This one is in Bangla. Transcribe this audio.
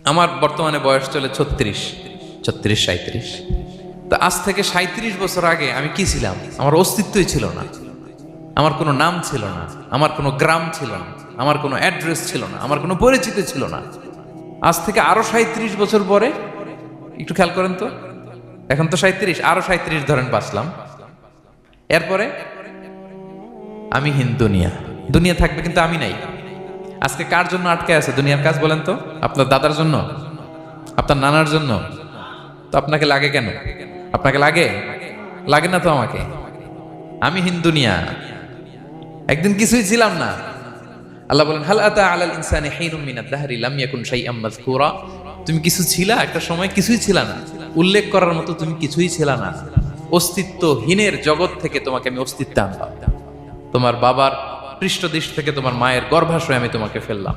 আমার বর্তমানে বয়স চলে 36, 37। তো আজ থেকে 37 বছর আগে আমি কি ছিলাম? আমার অস্তিত্বই ছিল না, আমার কোনো নাম ছিল না, আমার কোনো গ্রাম ছিল না, আমার কোনো অ্যাড্রেস ছিল না, আমার কোনো পরিচিত ছিল না। আজ থেকে আরো 37 বছর পরে একটু খেয়াল করেন তো, এখন তো 37, আরো 37 ধরেন বাঁচলাম। এরপরে আমি দুনিয়া, দুনিয়া থাকবে কিন্তু আমি নাই। আজকে কার জন্য আটকে আছে দুনিয়ার কাজ বলেন তো? আপনার দাদার জন্য, আপনার নানার জন্য। তো আপনাকে লাগে কেন? আপনাকে লাগে? লাগে না তো আমাকে। আমি দুনিয়া, একদিন কিছুই ছিলাম না। আল্লাহ বলেন হাল আতা আলাল ইনসানি হিনুম মিনাদ দাহরি লাম ইয়াকুন শাইআম মাযকুরা। তুমি কিছু ছিলা, একটা সময় কিছুই ছিলা না, উল্লেখ করার মতো তুমি কিছুই ছিলা না। অস্তিত্বহীনের জগৎ থেকে তোমাকে আমি অস্তিত্ব আনলাম। তোমার বাবার পৃষ্ঠদেশ থেকে, তোমার মায়ের গর্ভাশয়ে আমি তোমাকে ফেললাম।